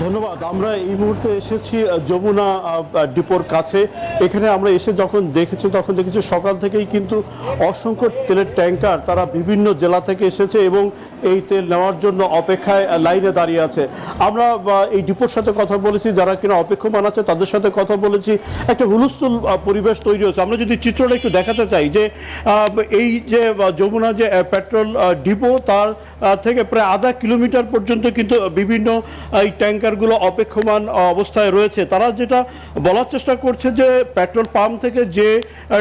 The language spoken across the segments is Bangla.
ধন্যবাদ। আমরা এই মুহূর্তে এসেছি যমুনা ডিপোর কাছে। এখানে আমরা এসে যখন দেখেছি সকাল থেকেই কিন্তু অসংখ্য তেলের ট্যাঙ্কার তারা বিভিন্ন জেলা থেকে এসেছে এবং এই তেল নেওয়ার জন্য অপেক্ষায় লাইনে দাঁড়িয়ে আছে। আমরা এই ডিপোর সাথে কথা বলেছি, যারা কিনা অপেক্ষমান আছে তাদের সাথে কথা বলেছি। একটা হুলস্থুল পরিবেশ তৈরি হচ্ছে। আমরা যদি চিত্রটা একটু দেখাতে চাই যে এই যে যমুনা যে পেট্রোল ডিপো তার থেকে প্রায় আধা কিলোমিটার পর্যন্ত কিন্তু বিভিন্ন এই ট্যাঙ্কারগুলো অপেক্ষমান অবস্থায় রয়েছে। তারা যেটা বলার চেষ্টা করছে যে পেট্রোল পাম্প থেকে যে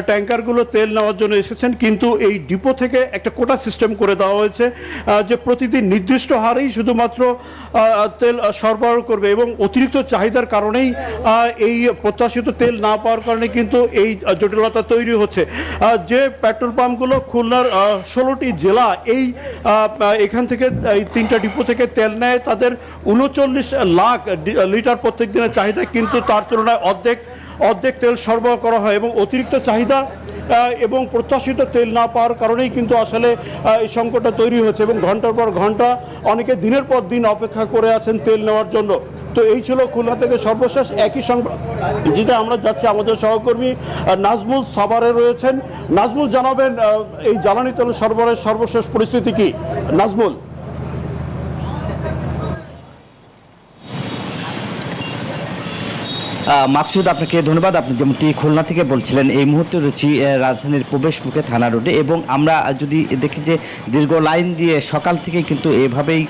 ট্যাঙ্কারগুলো তেল নেওয়ার জন্য এসেছেন, কিন্তু এই ডিপো থেকে একটা কোটা সিস্টেম করে দেওয়া হয়েছে যে প্রতিদিন নির্দিষ্ট হারেই শুধুমাত্র তেল সরবরাহ করবে এবং অতিরিক্ত চাহিদার কারণেই এই প্রত্যাশিত তেল না পাওয়ার কারণে কিন্তু এই জটিলতা তৈরি হচ্ছে। যে পেট্রোল পাম্পগুলো খুলনার 16টি জেলা এই এখান থেকে এই 3টা ডিপো থেকে তেল নেয়, তাদের 39 লাখ লিটার প্রত্যেক দিনের চাহিদা, কিন্তু তার তুলনায় অর্ধেক তেল সরবরাহ করা হয় এবং অতিরিক্ত চাহিদা এবং প্রত্যাশিত তেল না পাওয়ার কারণেই কিন্তু আসলে এই সংকটটা তৈরি হয়েছে এবং ঘন্টার পর ঘন্টা অনেকে দিনের পর দিন অপেক্ষা করে আছেন তেল নেওয়ার জন্য। তো এই ছিল খুলনা থেকে সর্বশেষ একই সংবাদ যেটা আমরা যাচ্ছি। আমাদের সহকর্মী নাজমুল সাভারে রয়েছেন। নাজমুল, জানাবেন এই জ্বালানি তেল সরবরাহের সর্বশেষ পরিস্থিতি কি? নাজমুল। মাকসুদ, আপনাকে ধন্যবাদ। আপনি যেমনটি খুলনা থেকে বলছিলেন, এই মুহূর্তে রয়েছি রাজধানীর প্রবেশ মুখে থানা রোডে এবং আমরা যদি দেখি যে দীর্ঘ লাইন দিয়ে সকাল থেকেই কিন্তু এভাবেই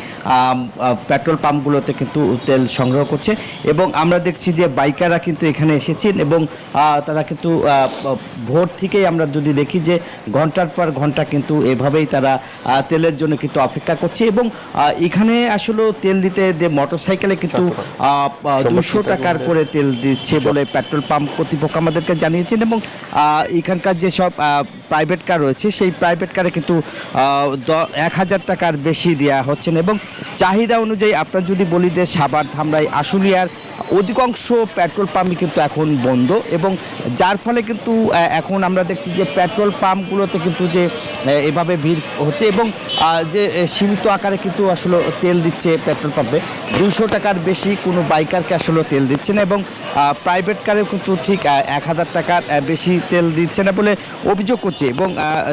পেট্রোল পাম্পগুলোতে কিন্তু তেল সংগ্রহ করছে এবং আমরা দেখছি যে বাইকাররা কিন্তু এখানে এসেছেন এবং তারা কিন্তু ভোর থেকেই আমরা যদি দেখি যে ঘন্টার পর ঘন্টা কিন্তু এভাবেই তারা তেলের জন্য কিন্তু অপেক্ষা করছে এবং এখানে আসলে তেল দিতে যে মোটরসাইকেলে কিন্তু 200 টাকার করে তেল দিচ্ছে বলে পেট্রোল পাম্প কর্তৃপক্ষ আমাদেরকে জানিয়েছেন এবং এখানকার যেসব প্রাইভেট কার রয়েছে সেই প্রাইভেট কারে কিন্তু 1000 টাকার বেশি দেওয়া হচ্ছেন এবং চাহিদা অনুযায়ী আপনার যদি বলি যে সাভার, ধামরাই, আশুলিয়ার অধিকাংশ পেট্রোল পাম্পই কিন্তু এখন বন্ধ এবং যার ফলে কিন্তু এখন আমরা দেখছি যে পেট্রোল পাম্পগুলোতে কিন্তু যে এভাবে ভিড় হচ্ছে এবং যে সীমিত আকারে কিন্তু আসলে তেল দিচ্ছে পেট্রোল পাম্পে। 200 টাকার বেশি কোনো বাইকারকে আসলে তেল দিচ্ছে না এবং প্রাইভেট কারেও কিন্তু ঠিক 1000 টাকার বেশি তেল দিচ্ছে না বলে অভিযোগ করছে এবং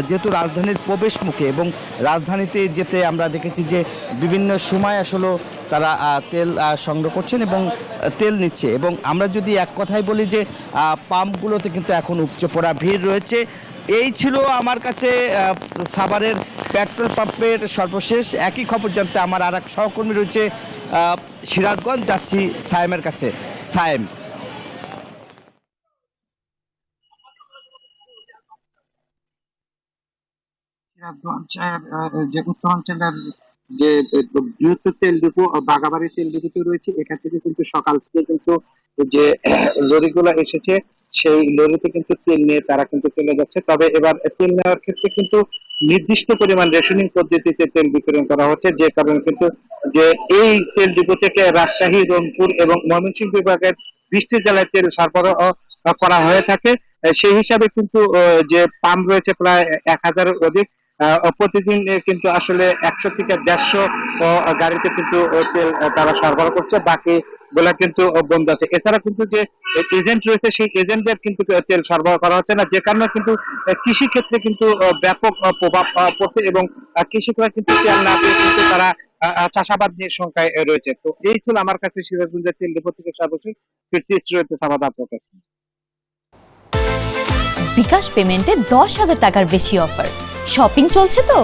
যেহেতু রাজধানীর প্রবেশ মুখে এবং রাজধানীতে যেতে আমরা দেখেছি যে বিভিন্ন সময় আসলে তারা তেল সংগ্রহ করছেন এবং তেল নিচ্ছে এবং আমরা যদি এক কথায় বলি যে পাম্পগুলোতে কিন্তু এখন উপচে পড়া ভিড় রয়েছে। এই ছিল আমার কাছে সাভারের পেট্রোল পাম্পের সর্বশেষ। একই খবর জানতে আমার আর এক সহকর্মী রয়েছে সিরাজগঞ্জ, যাচ্ছি সায়েমের কাছে। সায়েম। সিরাজগঞ্জের যে উত্তরাঞ্চলের যে বৃহত্তর তেল ডিপো বাগাবাড়ি তেল ডিপোতে রয়েছে, এখান থেকে কিন্তু সকাল থেকে কিন্তু যে লরিগুলো এসেছে সেই লরিতে কিন্তু তেল নিয়ে তারা কিন্তু চলে যাচ্ছে। তবে এবার তেল নেওয়ার ক্ষেত্রে কিন্তু নির্দিষ্ট পরিমাণ রেশনিং পদ্ধতিতে তেল বিতরণ করা হচ্ছে, যে কারণে কিন্তু যে এই তেল ডিপো থেকে রাজশাহী, রংপুর এবং ময়মনসিংহ বিভাগের 20টি জেলায় তেল সরবরাহ করা হয়ে থাকে। সেই হিসাবে কিন্তু যে পাম্প রয়েছে প্রায় 1000-এর অধিক, প্রতিদিন কিন্তু আসলে 100 থেকে 150 গাড়িতে কিন্তু তেল তারা সরবরাহ করছে, বাকি গুলা কিন্তু বন্ধ আছে। এছাড়া কিন্তু যে এজেন্ট রয়েছে সেই এজেন্টদের কিন্তু তেল সরবরাহ করা হচ্ছে না, যে কারণে কিন্তু কৃষি ক্ষেত্রে কিন্তু ব্যাপক প্রভাব পড়ছে এবং কৃষকরা কিন্তু তেল না পেয়ে কিন্তু তারা চাষাবাদ নিয়ে শঙ্কায় রয়েছে। তো এই ছিল আমার কাছে সিরাজগঞ্জের তেল ডিপো থেকে সর্বশেষ। ফিরছি রয়েছে সামাদ আপনার কাছে। বিকাশ পেমেন্টে 10,000 টাকার বেশি অফার। শপিং চলছে তো।